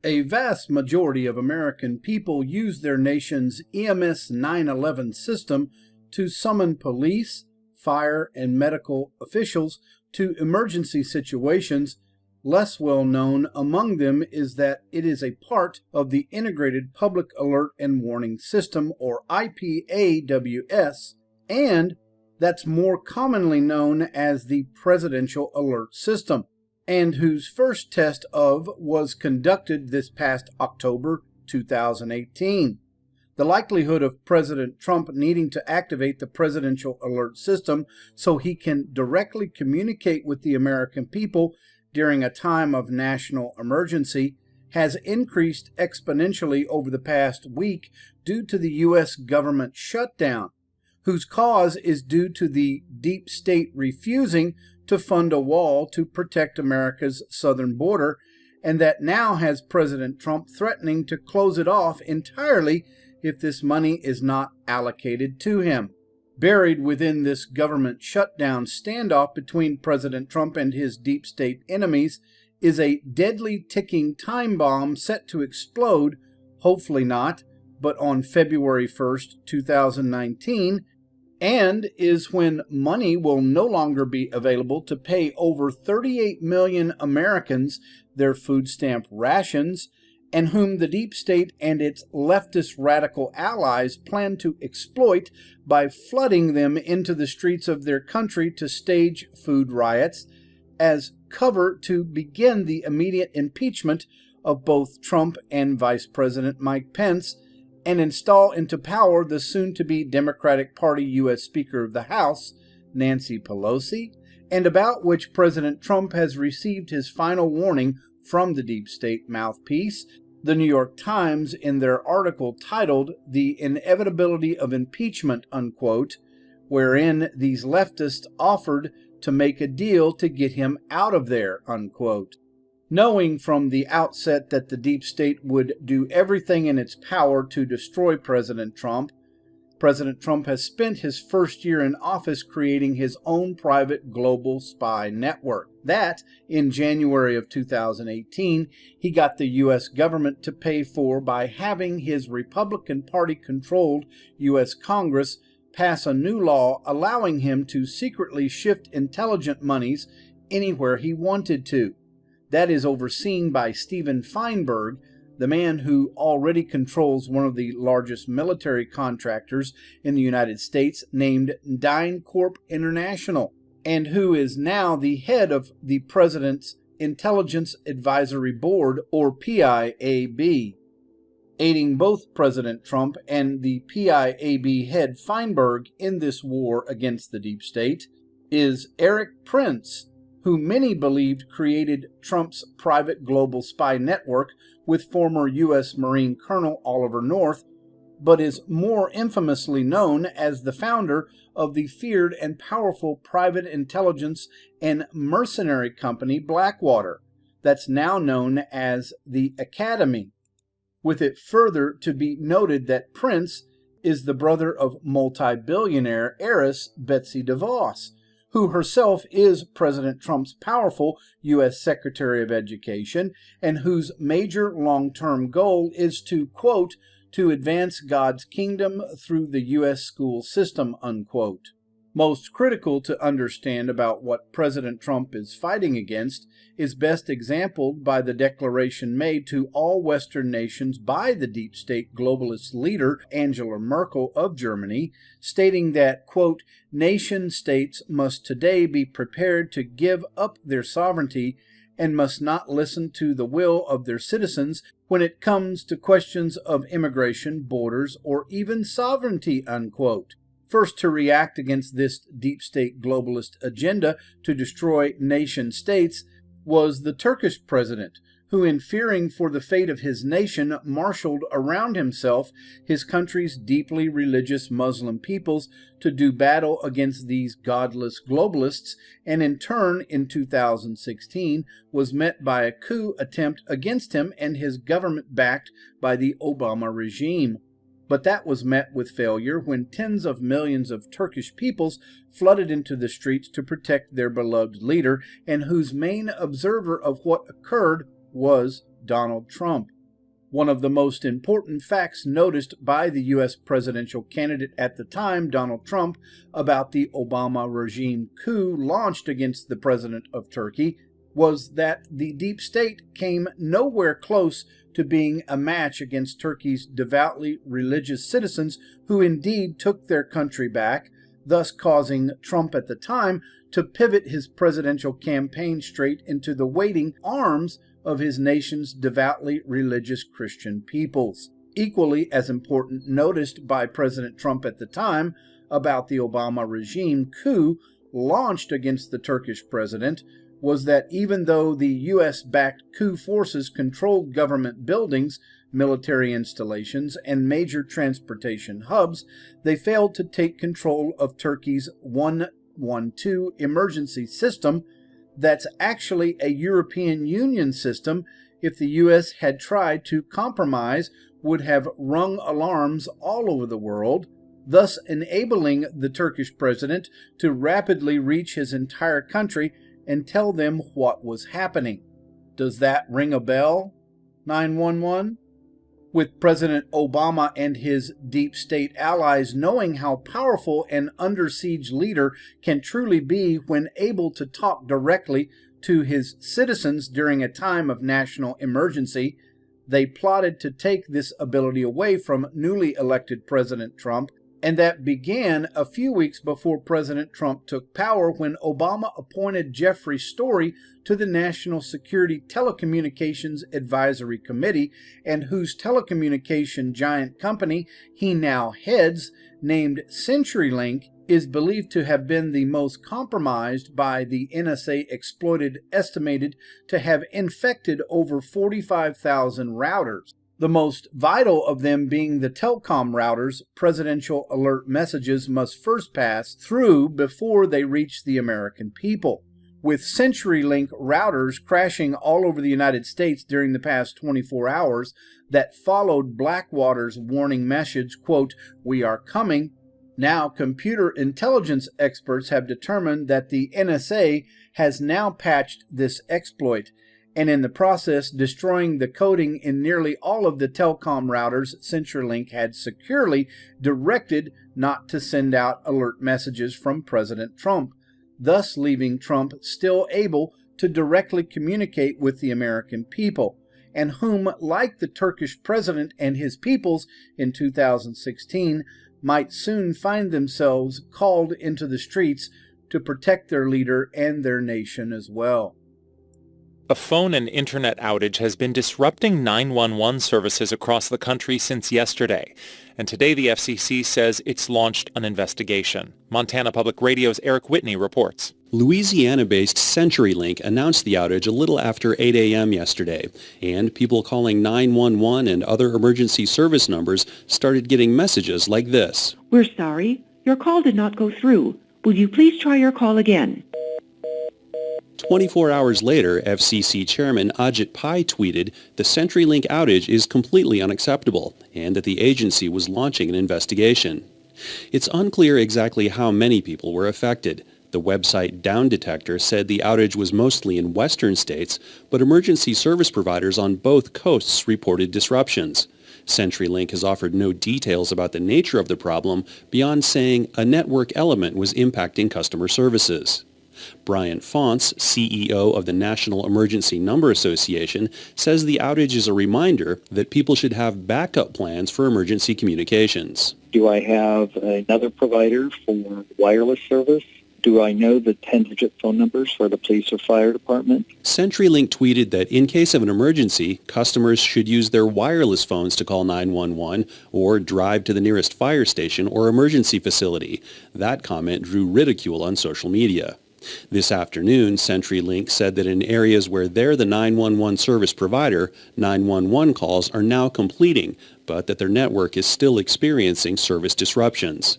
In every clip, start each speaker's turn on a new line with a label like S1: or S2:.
S1: A vast majority of American people use their nation's EMS 911 system to summon police, fire, and medical officials to emergency situations. Less well known among them is that it is a part of the Integrated Public Alert and Warning System, or IPAWS, and that's more commonly known as the Presidential Alert System, and whose first test of was conducted this past October 2018. The likelihood of President Trump needing to activate the Presidential Alert System so he can directly communicate with the American people during a time of national emergency has increased exponentially over the past week due to the U.S. government shutdown, whose cause is due to the deep state refusing to fund a wall to protect America's southern border, and that now has President Trump threatening to close it off entirely if this money is not allocated to him. Buried within this government shutdown standoff between President Trump and his deep state enemies is a deadly ticking time bomb set to explode, hopefully not, but on February 1st, 2019, and is when money will no longer be available to pay over 38 million Americans their food stamp rations, and whom the deep state and its leftist radical allies plan to exploit by flooding them into the streets of their country to stage food riots as cover to begin the immediate impeachment of both Trump and Vice President Mike Pence, and install into power the soon-to-be Democratic Party U.S. Speaker of the House, Nancy Pelosi, and about which President Trump has received his final warning from the deep state mouthpiece, the New York Times, in their article titled "The Inevitability of Impeachment," unquote, wherein these leftists offered to make a deal to get him out of there, unquote. Knowing from the outset that the deep state would do everything in its power to destroy President Trump has spent his first year in office creating his own private global spy network that, in January of 2018, he got the U.S. government to pay for by having his Republican Party-controlled U.S. Congress pass a new law allowing him to secretly shift intelligence monies anywhere he wanted to. That is overseen by Steven Feinberg, the man who already controls one of the largest military contractors in the United States, named DynCorp International, and who is now the head of the President's Intelligence Advisory Board, or PIAB. Aiding both President Trump and the PIAB head Feinberg in this war against the deep state is Eric Prince, who many believed created Trump's private global spy network with former U.S. Marine Colonel Oliver North, but is more infamously known as the founder of the feared and powerful private intelligence and mercenary company Blackwater, that's now known as the Academy. With it further to be noted that Prince is the brother of multi-billionaire heiress Betsy DeVos, who herself is President Trump's powerful U.S. Secretary of Education, and whose major long-term goal is to, quote, to advance God's kingdom through the U.S. school system, unquote. Most critical to understand about what President Trump is fighting against is best exampled by the declaration made to all Western nations by the deep state globalist leader Angela Merkel of Germany, stating that, quote, nation states must today be prepared to give up their sovereignty and must not listen to the will of their citizens when it comes to questions of immigration, borders, or even sovereignty, unquote. First to react against this deep state globalist agenda to destroy nation states was the Turkish president, who, in fearing for the fate of his nation, marshaled around himself his country's deeply religious Muslim peoples to do battle against these godless globalists, and in turn, in 2016, was met by a coup attempt against him and his government backed by the Obama regime. But that was met with failure when tens of millions of Turkish peoples flooded into the streets to protect their beloved leader, and whose main observer of what occurred was Donald Trump. One of the most important facts noticed by the U.S. presidential candidate at the time, Donald Trump, about the Obama regime coup launched against the president of Turkey was that the deep state came nowhere close to being a match against Turkey's devoutly religious citizens who indeed took their country back, thus causing Trump at the time to pivot his presidential campaign straight into the waiting arms of his nation's devoutly religious Christian peoples. Equally as important, noticed by President Trump at the time about the Obama regime coup launched against the Turkish president was that even though the U.S.-backed coup forces controlled government buildings, military installations, and major transportation hubs, they failed to take control of Turkey's 112 emergency system that's actually a European Union system. If the U.S. had tried to compromise, would have rung alarms all over the world, thus enabling the Turkish president to rapidly reach his entire country and tell them what was happening. Does that ring a bell? 911? With President Obama and his deep state allies knowing how powerful an under siege leader can truly be when able to talk directly to his citizens during a time of national emergency, they plotted to take this ability away from newly elected President Trump, and that began a few weeks before President Trump took power when Obama appointed Jeffrey Story to the National Security Telecommunications Advisory Committee, and whose telecommunication giant company he now heads, named CenturyLink, is believed to have been the most compromised by the NSA exploited, estimated to have infected over 45,000 routers. The most vital of them being the telecom routers presidential alert messages must first pass through before they reach the American people. With CenturyLink routers crashing all over the United States during the past 24 hours that followed Blackwater's warning message, quote, "We are coming," now computer intelligence experts have determined that the NSA has now patched this exploit, and in the process destroying the coding in nearly all of the telecom routers CenturyLink had securely directed not to send out alert messages from President Trump, thus leaving Trump still able to directly communicate with the American people, and whom, like the Turkish president and his peoples in 2016, might soon find themselves called into the streets to protect their leader and their nation as well.
S2: A phone and internet outage has been disrupting 911 services across the country since yesterday, and today the FCC says it's launched an investigation. Montana Public Radio's Eric Whitney reports.
S3: Louisiana-based CenturyLink announced the outage a little after 8 a.m. yesterday, and people calling 911 and other emergency service numbers started getting messages like this.
S4: "We're sorry. Your call did not go through. Will you please try your call again?"
S3: 24 hours later, FCC Chairman Ajit Pai tweeted the CenturyLink outage is completely unacceptable and that the agency was launching an investigation. It's unclear exactly how many people were affected. The website Down Detector said the outage was mostly in western states, but emergency service providers on both coasts reported disruptions. CenturyLink has offered no details about the nature of the problem beyond saying a network element was impacting customer services. Brian Fonts, CEO of the National Emergency Number Association, says the outage is a reminder that people should have backup plans for emergency communications.
S5: Do I have another provider for wireless service? Do I know the 10-digit phone numbers for the police or fire department?
S3: CenturyLink tweeted that in case of an emergency, customers should use their wireless phones to call 911 or drive to the nearest fire station or emergency facility. That comment drew ridicule on social media. This afternoon, CenturyLink said that in areas where they're the 911 service provider, 911 calls are now completing, but that their network is still experiencing service disruptions.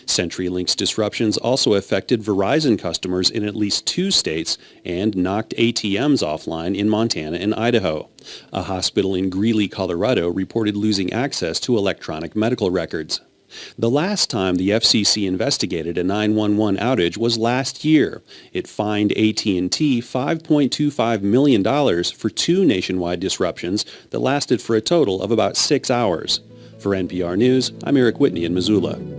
S3: CenturyLink's disruptions also affected Verizon customers in at least 2 states and knocked ATMs offline in Montana and Idaho. A hospital in Greeley, Colorado reported losing access to electronic medical records. The last time the FCC investigated a 911 outage was last year. It fined AT&T $5.25 million for 2 nationwide disruptions that lasted for a total of about 6 hours. For NPR News, I'm Eric Whitney in Missoula.